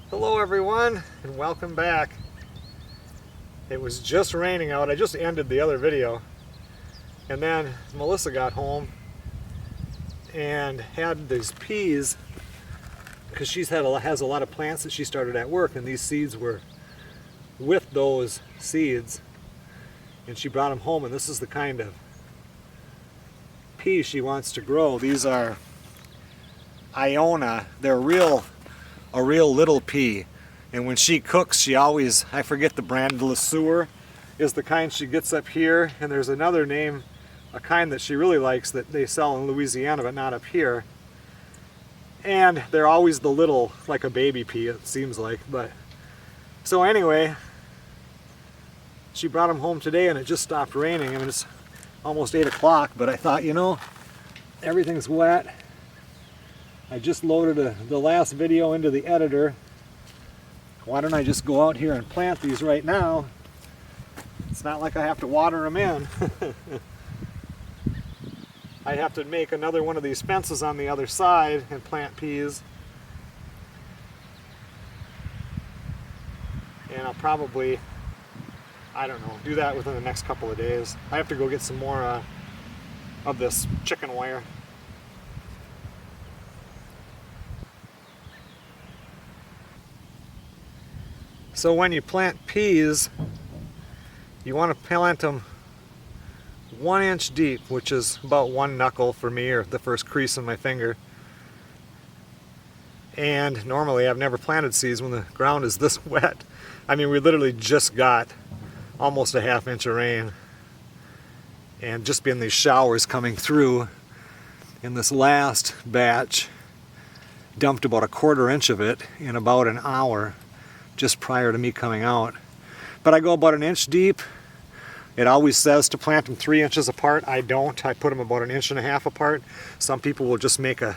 Hello everyone and welcome back. It was just raining out. I just ended the other video and then Melissa got home and had these peas because she has a lot of plants that she started at work, and these seeds were with those seeds, and she brought them home, and this is the kind of pea she wants to grow. These are Iona. They're a real little pea, and when she cooks she always, I forget the brand, Le Sueur is the kind she gets up here, and there's another name, a kind that she really likes that they sell in Louisiana but not up here, and they're always the little, like a baby pea it seems like. But so anyway, she brought them home today and it just stopped raining. I mean, it's almost 8 o'clock, but I thought, you know, everything's wet. I just loaded the last video into the editor. Why don't I just go out here and plant these right now? It's not like I have to water them in. I have to make another one of these fences on the other side and plant peas. And I'll probably, I don't know, do that within the next couple of days. I have to go get some more of this chicken wire. So when you plant peas, you want to plant them 1 inch deep, which is about 1 knuckle for me, or the first crease in my finger. And normally I've never planted seeds when the ground is this wet. I mean, we literally just got almost a ½ inch of rain, and just been these showers coming through. In this last batch, dumped about a ¼ inch of it in about an hour just prior to me coming out. But I go about 1 inch deep. It always says to plant them 3 inches apart. I don't. I put them about 1.5 inches apart. Some people will just make a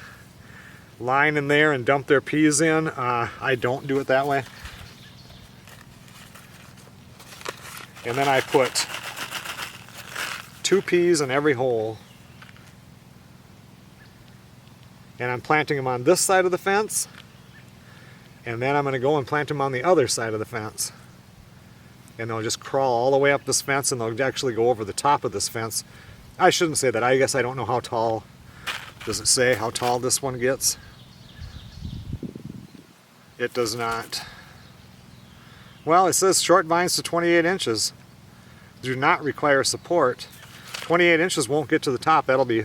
line in there and dump their peas in. I don't do it that way. And then I put 2 peas in every hole. And I'm planting them on this side of the fence. And then I'm going to go and plant them on the other side of the fence. And they'll just crawl all the way up this fence, and they'll actually go over the top of this fence. I shouldn't say that. I guess I don't know how tall. Does it say how tall this one gets? It does not. Well, it says short vines to 28 inches. Do not require support. 28 inches won't get to the top. That'll be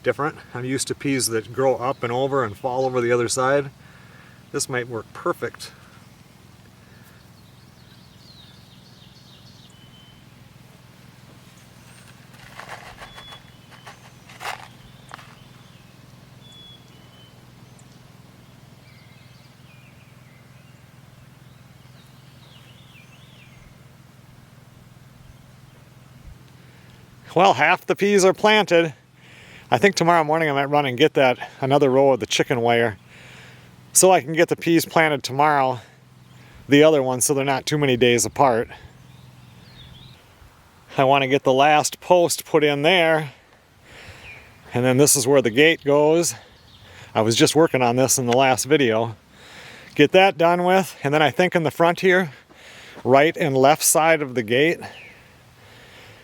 different. I'm used to peas that grow up and over and fall over the other side. This might work perfect. Well, half the peas are planted. I think tomorrow morning I might run and get another row of the chicken wire, so I can get the peas planted tomorrow, the other ones, so they're not too many days apart. I want to get the last post put in there, and then this is where the gate goes. I was just working on this in the last video. Get that done with, and then I think in the front here, right and left side of the gate,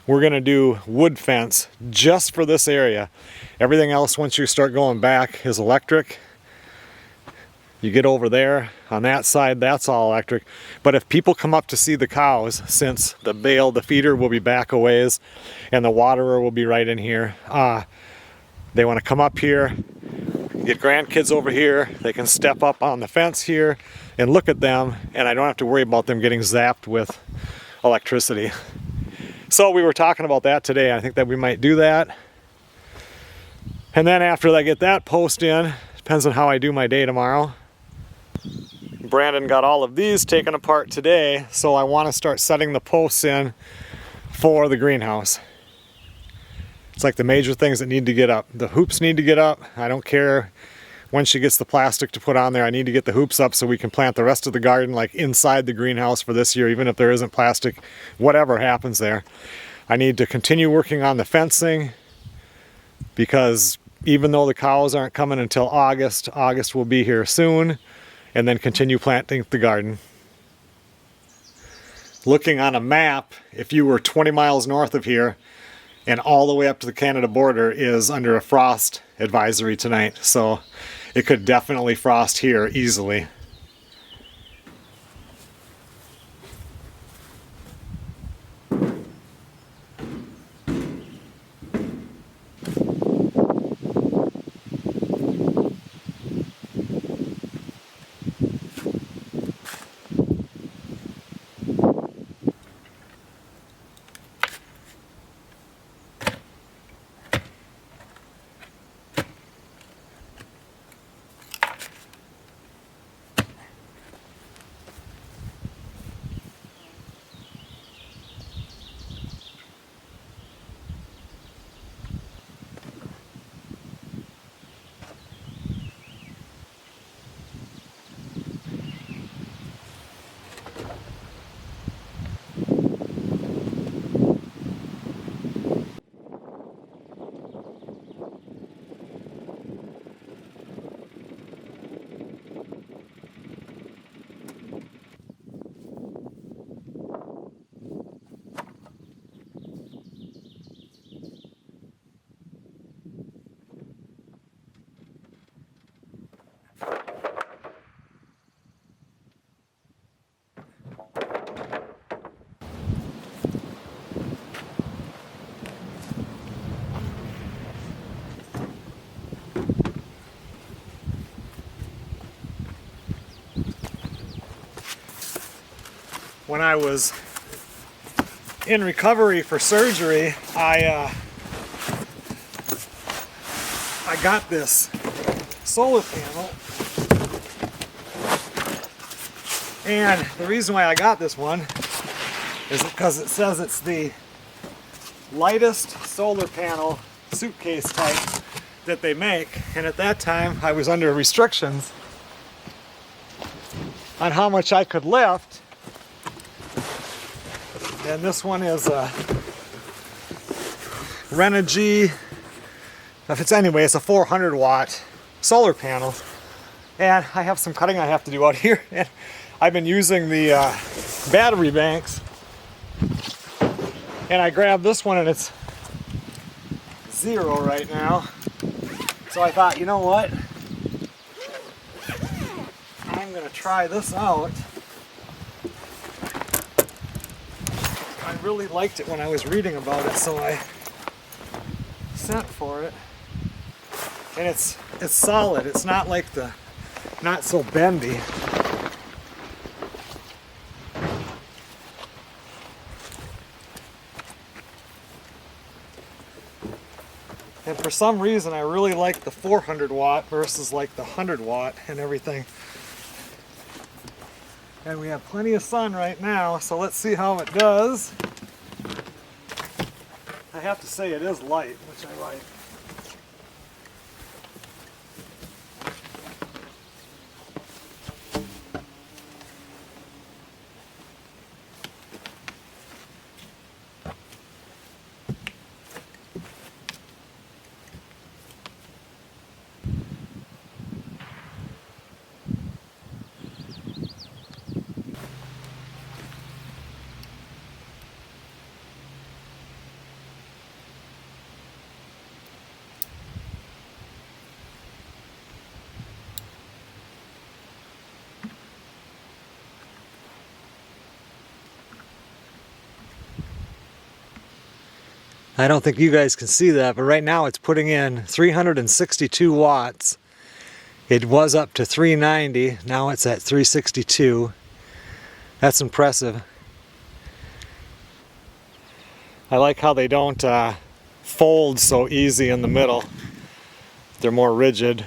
we're going to do wood fence just for this area. Everything else, once you start going back, is electric. You get over there on that side, that's all electric. But if people come up to see the cows, since the feeder will be back a ways and the waterer will be right in here, they want to come up here, get grandkids over here, they can step up on the fence here and look at them, and I don't have to worry about them getting zapped with electricity. So we were talking about that today. I think that we might do that. And then after I get that post in, depends on how I do my day tomorrow. Brandon got all of these taken apart today, so I want to start setting the posts in for the greenhouse. It's like the major things that need to get up. The hoops need to get up. I don't care when she gets the plastic to put on there. I need to get the hoops up so we can plant the rest of the garden like inside the greenhouse for this year, even if there isn't plastic, whatever happens there. I need to continue working on the fencing, because even though the cows aren't coming until August will be here soon, and then continue planting the garden. Looking on a map, if you were 20 miles north of here and all the way up to the Canada border is under a frost advisory tonight, so it could definitely frost here easily. When I was in recovery for surgery, I got this solar panel, and the reason why I got this one is because it says it's the lightest solar panel suitcase type that they make, and at that time I was under restrictions on how much I could lift. And this one is a Renogy, it's a 400 watt solar panel. And I have some cutting I have to do out here. And I've been using the battery banks. And I grabbed this one and it's 0 right now. So I thought, you know what? I'm gonna try this out. I really liked it when I was reading about it, so I sent for it. And it's solid. It's not like not so bendy. And for some reason I really like the 400 watt versus like the 100 watt and everything. And we have plenty of sun right now, so let's see how it does. I have to say it is light, which I like. I don't think you guys can see that, but right now it's putting in 362 watts. It was up to 390, now it's at 362. That's impressive. I like how they don't fold so easy in the middle. They're more rigid.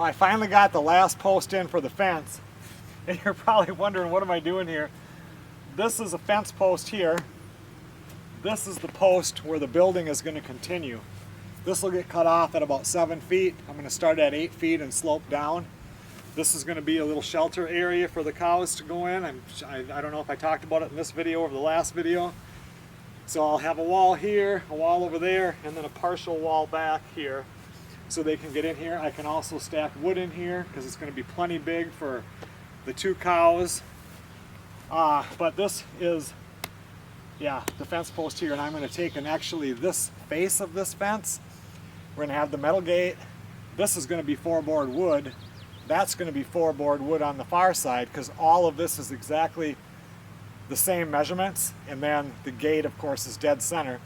Well, I finally got the last post in for the fence. And you're probably wondering, what am I doing here? This is a fence post here. This is the post where the building is going to continue. This will get cut off at about 7 feet. I'm going to start at 8 feet and slope down. This is going to be a little shelter area for the cows to go in. I don't know if I talked about it in this video or the last video. So I'll have a wall here, a wall over there, and then a partial wall back here so they can get in here. I can also stack wood in here because it's going to be plenty big for the 2 cows. But this is, yeah, the fence post here, and I'm going to take actually this face of this fence. We're going to have the metal gate. This is going to be 4-board wood. That's going to be 4-board wood on the far side because all of this is exactly the same measurements, and then the gate, of course, is dead center.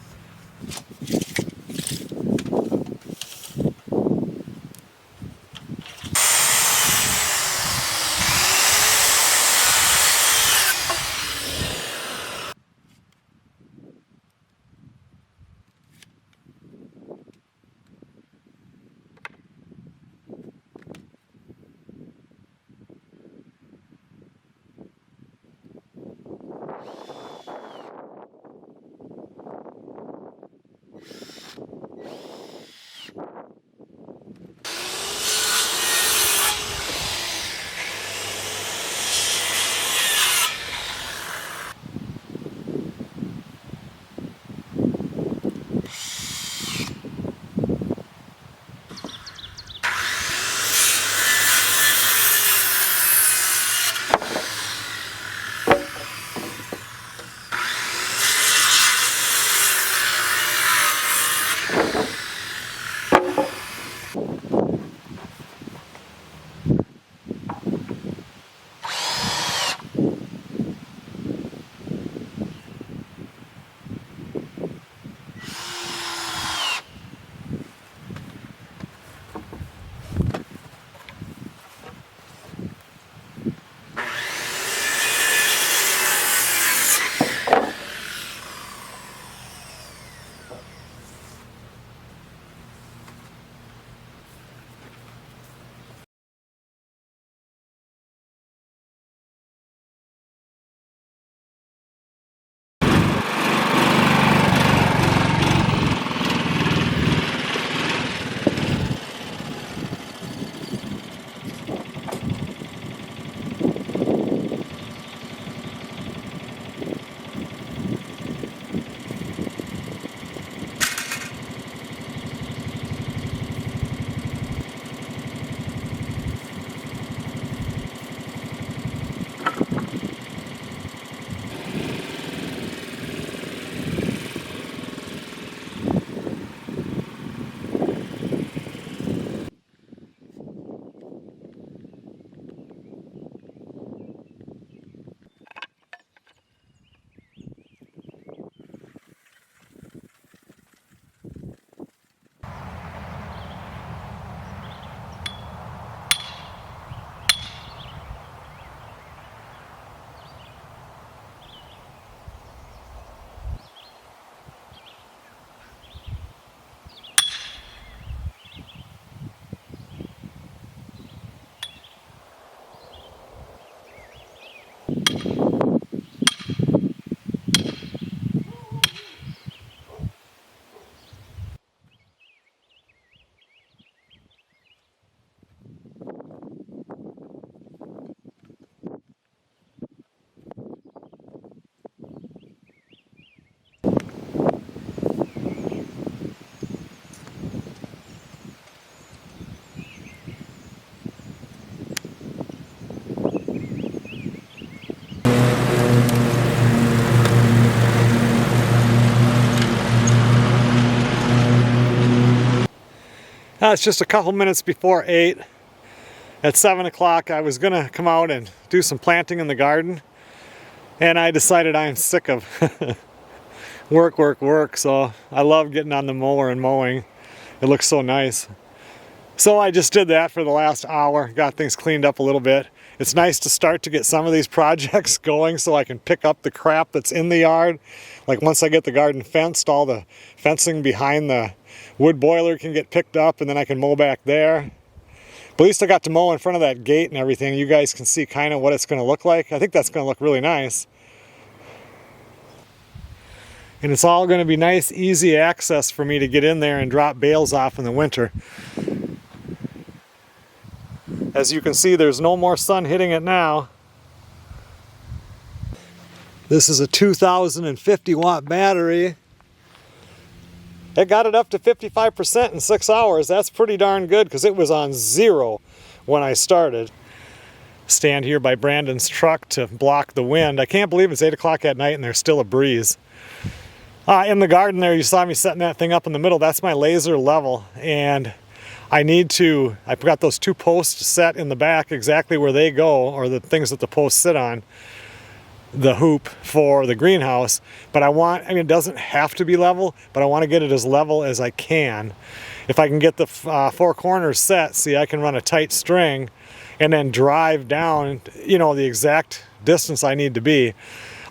It's just a couple minutes before 8. At 7 o'clock I was gonna come out and do some planting in the garden, and I decided I am sick of work, so I love getting on the mower and mowing. It looks so nice. So I just did that for the last hour, got things cleaned up a little bit. It's nice to start to get some of these projects going so I can pick up the crap that's in the yard. Like once I get the garden fenced, all the fencing behind the wood boiler can get picked up, and then I can mow back there. But at least I got to mow in front of that gate and everything. You guys can see kind of what it's going to look like. I think that's going to look really nice. And it's all going to be nice, easy access for me to get in there and drop bales off in the winter. As you can see, there's no more sun hitting it now. This is a 2050 watt battery. It got it up to 55% in 6 hours. That's pretty darn good because it was on 0 when I started. Stand here by Brandon's truck to block the wind. I can't believe it's 8 o'clock at night and there's still a breeze. In the garden there, you saw me setting that thing up in the middle. That's my laser level, and I've got those 2 posts set in the back exactly where they go, or the things that the posts sit on, the hoop for the greenhouse. But it doesn't have to be level, but I want to get it as level as I can. If I can get the 4 corners set, see, I can run a tight string and then drive down, the exact distance I need to be.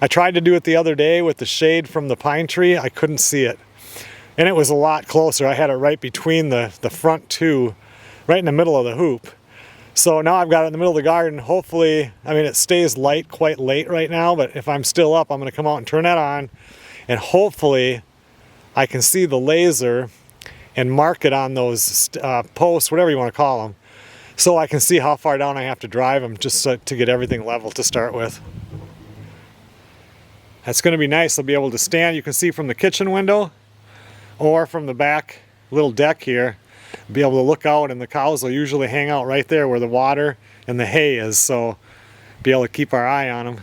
I tried to do it the other day with the shade from the pine tree. I couldn't see it. And it was a lot closer. I had it right between the front 2, right in the middle of the hoop. So now I've got it in the middle of the garden. Hopefully, it stays light quite late right now, but if I'm still up, I'm going to come out and turn that on. And hopefully I can see the laser and mark it on those posts, whatever you want to call them, so I can see how far down I have to drive them just to get everything level to start with. That's going to be nice. I'll be able to stand, you can see from the kitchen window or from the back little deck here, be able to look out, and the cows will usually hang out right there where the water and the hay is, so be able to keep our eye on them.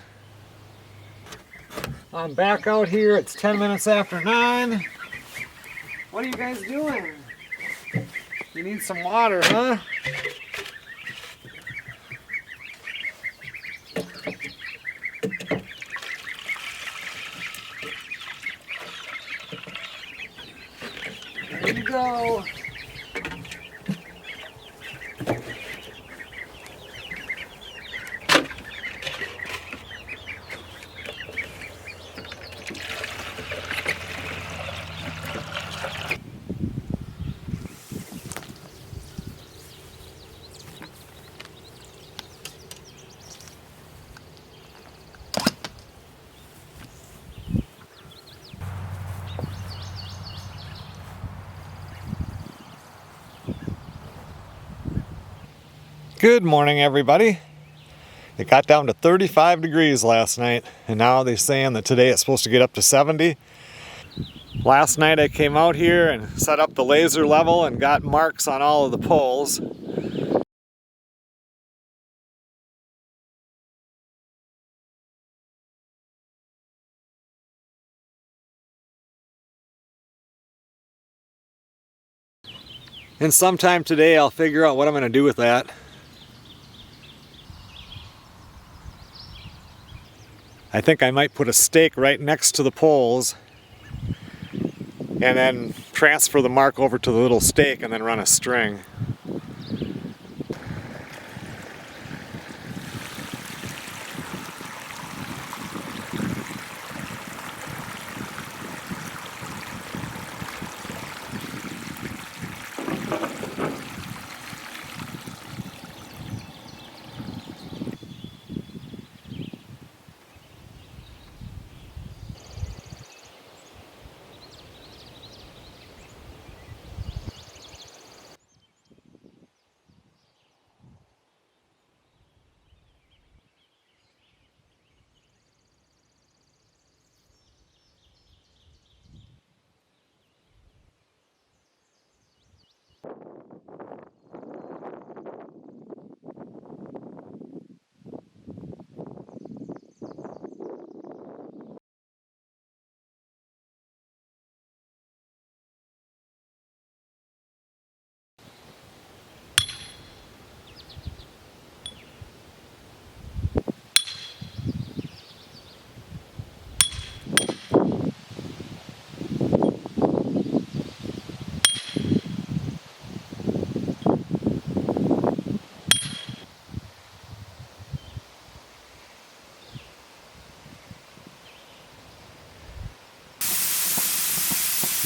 I'm back out here. It's 10 minutes after 9. What are you guys doing? You need some water, huh? There you go. Good morning, everybody. It got down to 35 degrees last night, and now they're saying that today it's supposed to get up to 70. Last night I came out here and set up the laser level and got marks on all of the poles. And sometime today I'll figure out what I'm going to do with that. I think I might put a stake right next to the poles and then transfer the mark over to the little stake and then run a string.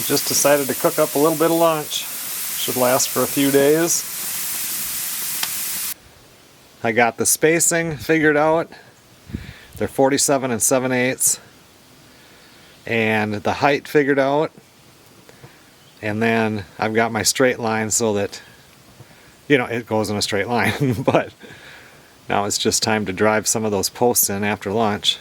Just decided to cook up a little bit of lunch. Should last for a few days. I got the spacing figured out. They're 47 7/8, and the height figured out. And then I've got my straight line so that, you know, it goes in a straight line. But now it's just time to drive some of those posts in after lunch.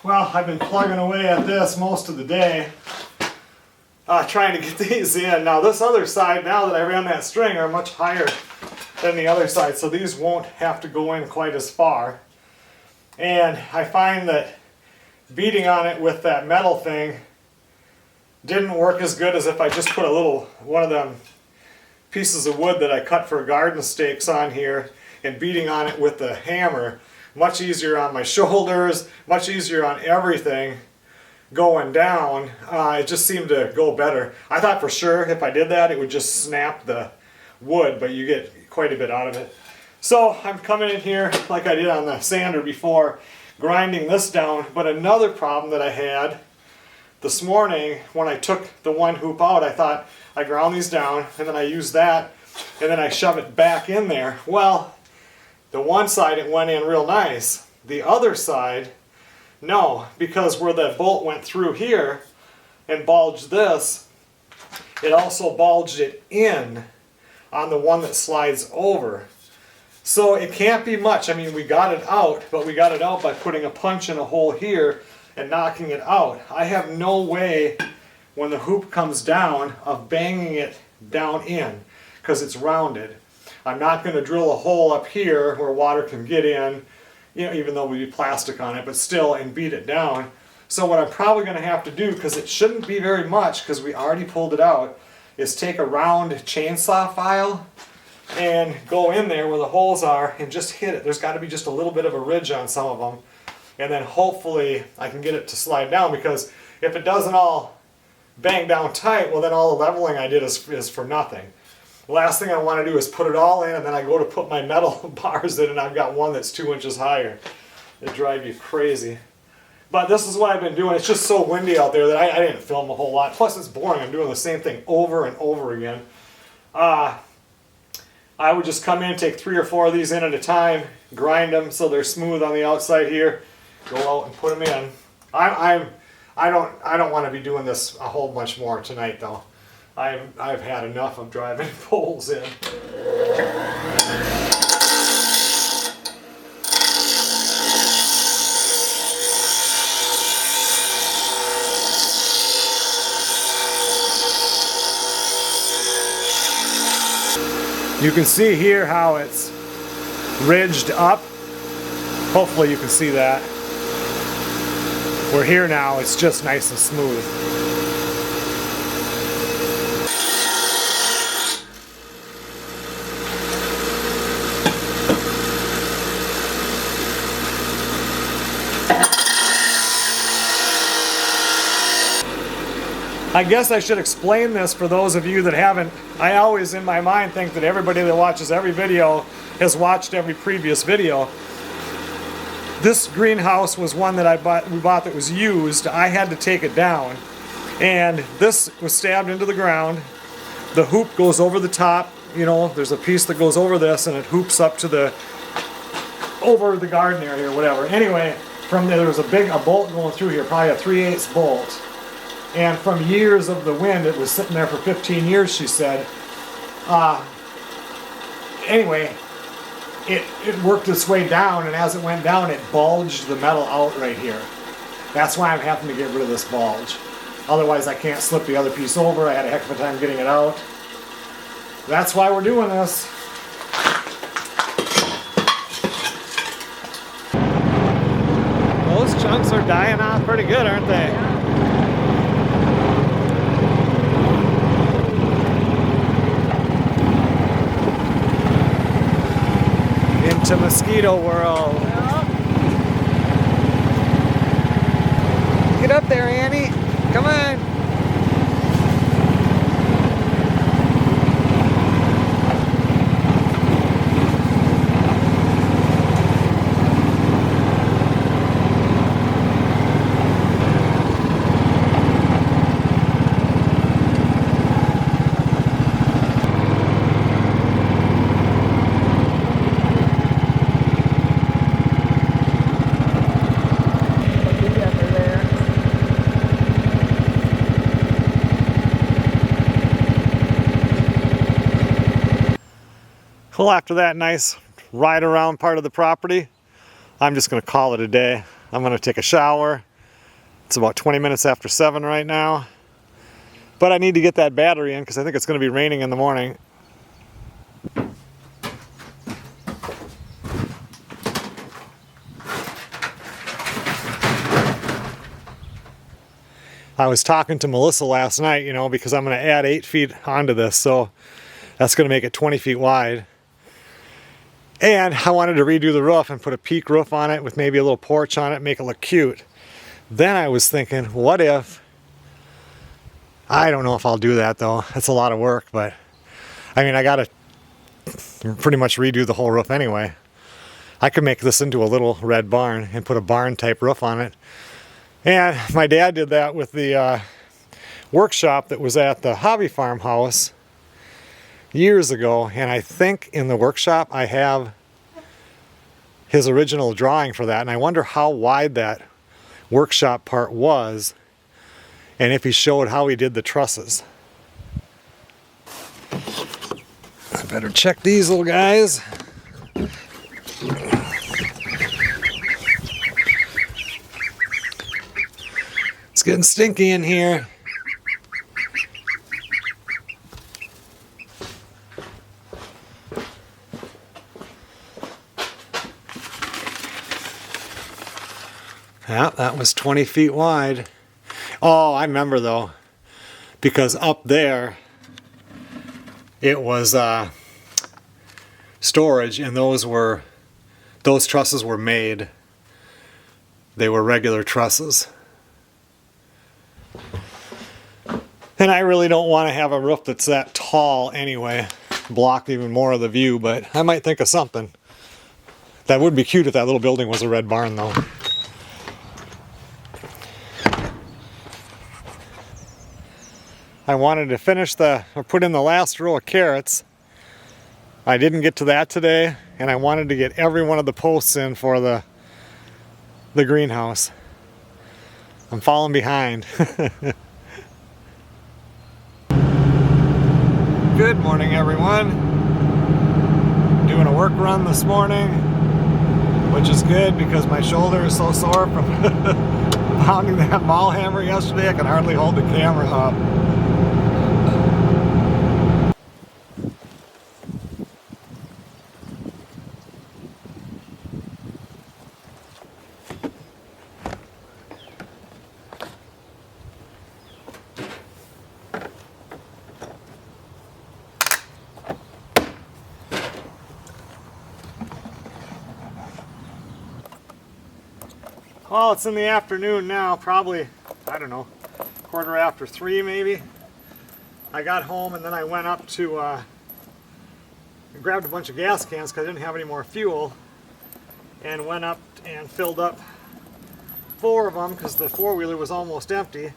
Well, I've been plugging away at this most of the day, trying to get these in. Now this other side, now that I ran that string, are much higher than the other side, so these won't have to go in quite as far. And I find that beating on it with that metal thing didn't work as good as if I just put a little, one of them pieces of wood that I cut for garden stakes on here and beating on it with the hammer. Much easier on my shoulders, much easier on everything going down. It just seemed to go better. I thought for sure if I did that it would just snap the wood, but you get quite a bit out of it. So I'm coming in here like I did on the sander before, grinding this down. But another problem that I had this morning when I took the one hoop out, I thought I ground these down and then I use that and then I shove it back in there. Well, the one side it went in real nice. The other side, no, because where that bolt went through here and bulged this, it also bulged it in on the one that slides over. So it can't be much. I mean, we got it out, but we got it out by putting a punch in a hole here and knocking it out. I have no way when the hoop comes down of banging it down in because it's rounded. I'm not going to drill a hole up here where water can get in, you know, even though we do plastic on it, but still, and beat it down. So what I'm probably going to have to do, because it shouldn't be very much because we already pulled it out, is take a round chainsaw file and go in there where the holes are and just hit it. There's got to be just a little bit of a ridge on some of them, and then hopefully I can get it to slide down, because if it doesn't all bang down tight, well then all the leveling I did is for nothing. The last thing I want to do is put it all in and then I go to put my metal bars in and I've got one that's 2 inches higher. It drives you crazy. But this is what I've been doing. It's just so windy out there that I didn't film a whole lot. Plus it's boring. I'm doing the same thing over and over again. I would just come in, take 3 or 4 of these in at a time, grind them so they're smooth on the outside here, go out and put them in. I don't want to be doing this a whole bunch more tonight though. I've had enough of driving poles in. You can see here how it's ridged up. Hopefully you can see that. We're here now, it's just nice and smooth. I guess I should explain this for those of you that haven't. I always in my mind think that everybody that watches every video has watched every previous video. This greenhouse was one that we bought that was used. I had to take it down. And this was stabbed into the ground. The hoop goes over the top. You know, there's a piece that goes over this and it hoops up to over the garden area or whatever. Anyway, from there was a bolt going through here, probably a 3/8 bolt. And from years of the wind, it was sitting there for 15 years, she said. anyway, it worked its way down, and as it went down, it bulged the metal out right here. That's why I'm having to get rid of this bulge. Otherwise, I can't slip the other piece over. I had a heck of a time getting it out. That's why we're doing this. Those chunks are dying off pretty good, aren't they? Into mosquito world. Get up there, Annie. Come on. Well, after that nice ride around part of the property, I'm just going to call it a day. I'm going to take a shower. It's about 20 minutes after 7 right now. But I need to get that battery in because I think it's going to be raining in the morning. I was talking to Melissa last night, you know, because I'm going to add 8 feet onto this, so that's going to make it 20 feet wide. And I wanted to redo the roof and put a peak roof on it with maybe a little porch on it, make it look cute. Then I was thinking, what if, I don't know if I'll do that though. It's a lot of work, but I mean, I gotta pretty much redo the whole roof anyway. I could make this into a little red barn and put a barn type roof on it. And my dad did that with the workshop that was at the hobby farmhouse years ago, and I think in the workshop I have his original drawing for that, and I wonder how wide that workshop part was and if he showed how he did the trusses. I better check these little guys. It's getting stinky in here. Yeah, that was 20 feet wide. Oh, I remember though, because up there it was storage, and those trusses were made. They were regular trusses. And I really don't want to have a roof that's that tall anyway, block even more of the view, but I might think of something. That would be cute if that little building was a red barn though. I wanted to finish or put in the last row of carrots. I didn't get to that today, and I wanted to get every one of the posts in for the greenhouse. I'm falling behind. Good morning, everyone. Doing a work run this morning, which is good because my shoulder is so sore from pounding that mall hammer yesterday. I can hardly hold the camera up. Well, it's in the afternoon now, probably, I don't know, 3:15 maybe. I got home and then I went up to, grabbed a bunch of gas cans because I didn't have any more fuel, and went up and filled up 4 of them because the 4-wheeler was almost empty.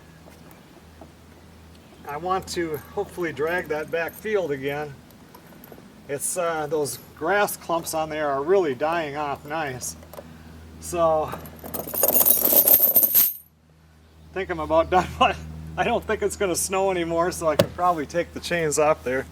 I want to hopefully drag that back field again. It's, those grass clumps on there are really dying off nice. So, I think I'm about done, but I don't think it's going to snow anymore, so I could probably take the chains off there.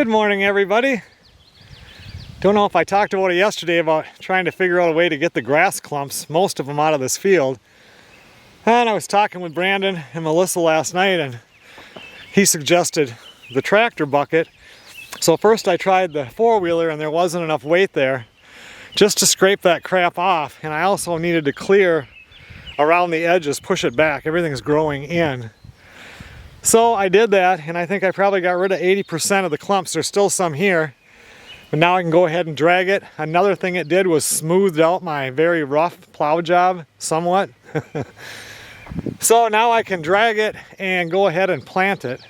Good morning, everybody. Don't know if I talked about it yesterday about trying to figure out a way to get the grass clumps, most of them out of this field. And I was talking with Brandon and Melissa last night, and he suggested the tractor bucket. So first I tried the four-wheeler and there wasn't enough weight there just to scrape that crap off. And I also needed to clear around the edges, push it back. Everything's growing in. So I did that, and I think I probably got rid of 80% of the clumps. There's still some here, but now I can go ahead and drag it. Another thing it did was smoothed out my very rough plow job somewhat. So now I can drag it and go ahead and plant it.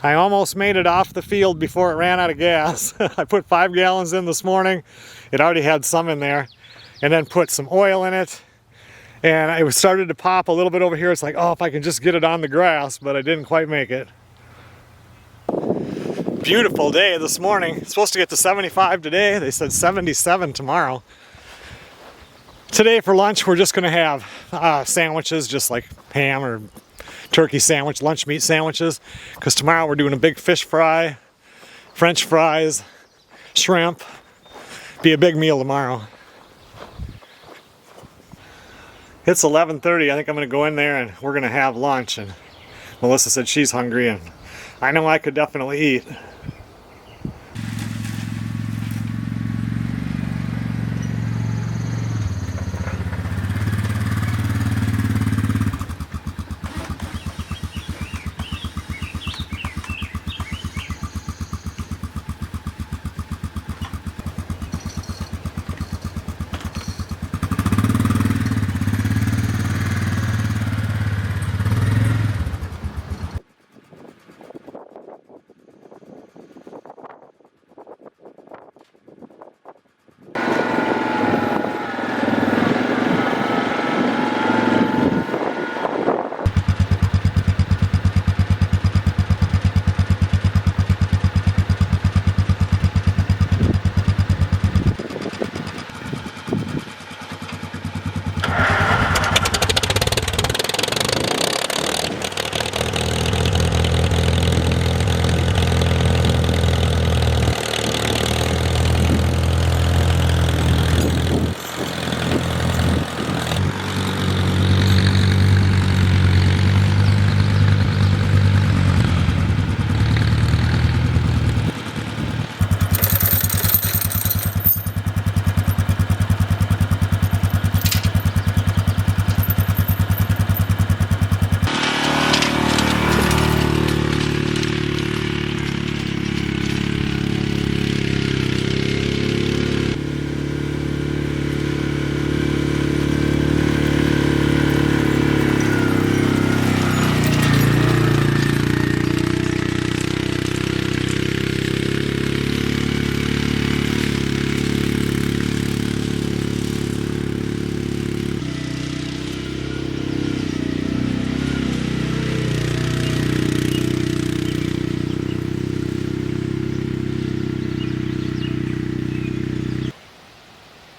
I almost made it off the field before it ran out of gas. I put 5 gallons in this morning. It already had some in there, and then put some oil in it. And it started to pop a little bit over here. It's like, oh, if I can just get it on the grass, but I didn't quite make it. Beautiful day this morning. It's supposed to get to 75 today. They said 77 tomorrow. Today for lunch, we're just gonna have sandwiches, just like ham or turkey sandwich, lunch meat sandwiches. Because tomorrow we're doing a big fish fry, French fries, shrimp. Be a big meal tomorrow. It's 11:30. I think I'm going to go in there and we're going to have lunch. And Melissa said she's hungry, and I know I could definitely eat.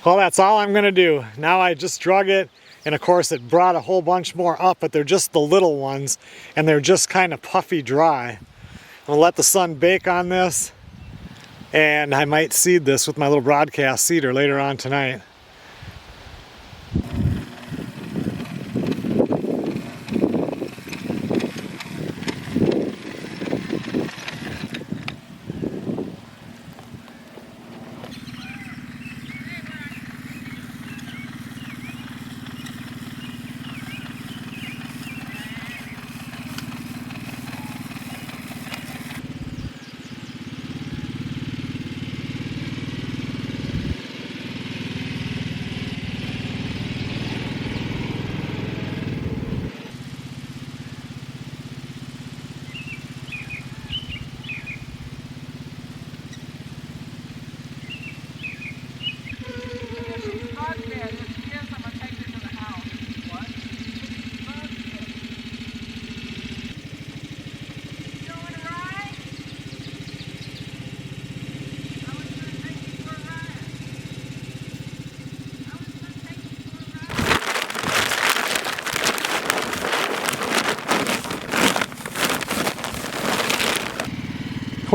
Well, that's all I'm gonna do. Now I just drug it, and of course it brought a whole bunch more up, but they're just the little ones, and they're just kind of puffy dry. I'm gonna let the sun bake on this, and I might seed this with my little broadcast seeder later on tonight.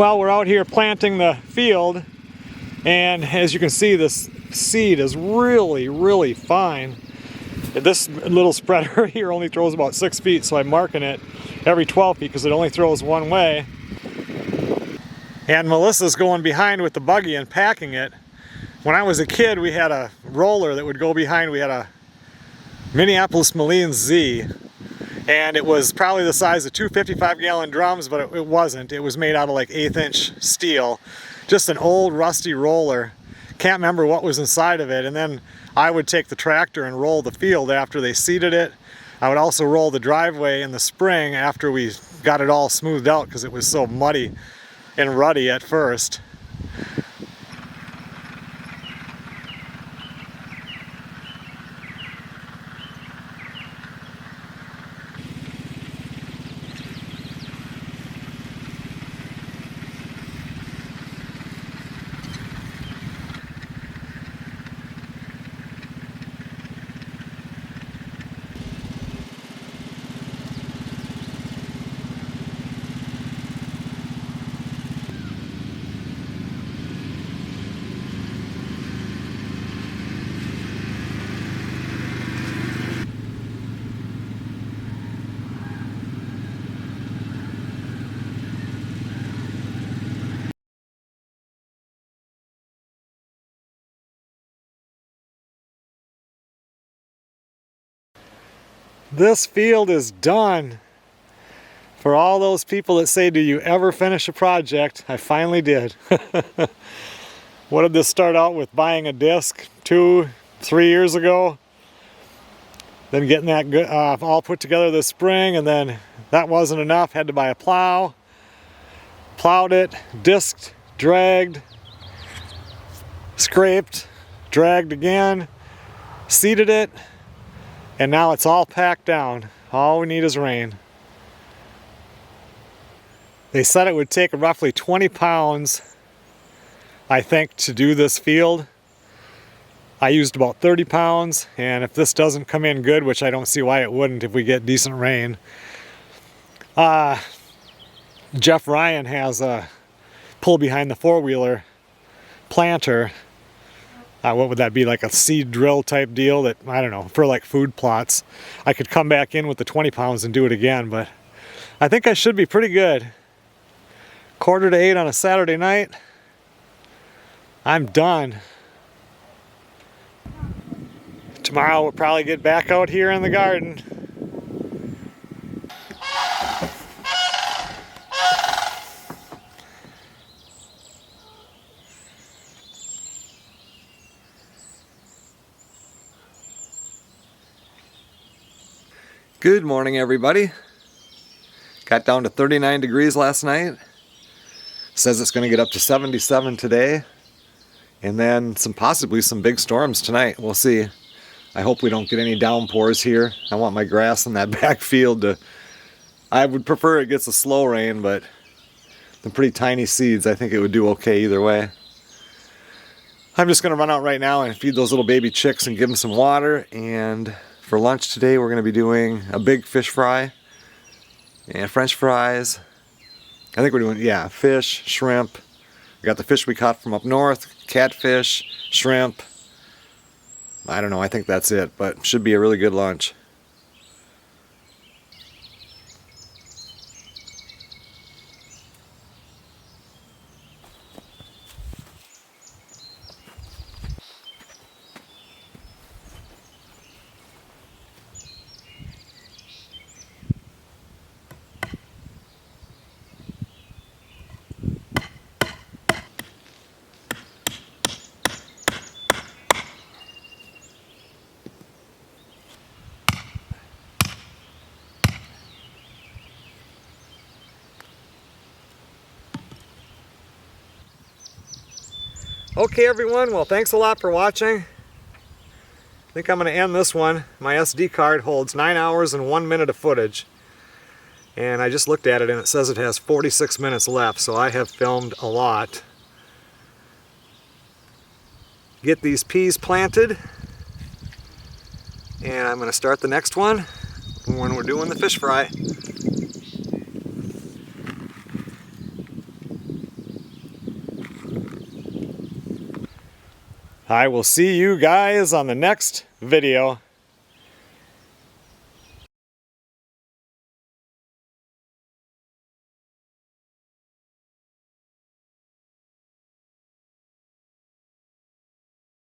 Well, we're out here planting the field, and as you can see, this seed is really fine. This little spreader here only throws about 6 feet, so I'm marking it every 12 feet because it only throws one way. And Melissa's going behind with the buggy and packing it. When I was a kid, we had a roller that would go behind. We had a Minneapolis Moline Z, and it was probably the size of two 55-gallon drums, but it wasn't. It was made out of like 1/8-inch steel. Just an old rusty roller. Can't remember what was inside of it. And then I would take the tractor and roll the field after they seeded it. I would also roll the driveway in the spring after we got it all smoothed out because it was so muddy and ruddy at first. This field is done. For all those people that say, do you ever finish a project? I finally did. What did this start out with? Buying a disc 2-3 years ago. Then getting that all put together this spring, and then that wasn't enough. Had to buy a plow. Plowed it, disked, dragged, scraped, dragged again, seeded it, and now it's all packed down. All we need is rain. They said it would take roughly 20 pounds, I think, to do this field. I used about 30 pounds, and if this doesn't come in good, which I don't see why it wouldn't if we get decent rain, Jeff Ryan has a pull behind the four-wheeler planter. What would that be, like a seed drill type deal that, I don't know, for like food plots. I could come back in with the 20 pounds and do it again, but I think I should be pretty good. 7:45 on a Saturday night. I'm done. Tomorrow we'll probably get back out here in the garden. Good morning, everybody. Got down to 39 degrees last night. Says it's going to get up to 77 today. And then possibly some big storms tonight. We'll see. I hope we don't get any downpours here. I want my grass in that back field to... I would prefer it gets a slow rain, but the pretty tiny seeds, I think it would do okay either way. I'm just going to run out right now and feed those little baby chicks and give them some water. And for lunch today, we're going to be doing a big fish fry and French fries. I think we're doing, yeah, fish, shrimp. We got the fish we caught from up north, catfish, shrimp. I don't know, I think that's it, but should be a really good lunch. Okay everyone, well thanks a lot for watching. I think I'm going to end this one. My SD card holds 9 hours and 1 minute of footage. And I just looked at it and it says it has 46 minutes left, so I have filmed a lot. Get these peas planted. And I'm going to start the next one when we're doing the fish fry. I will see you guys on the next video.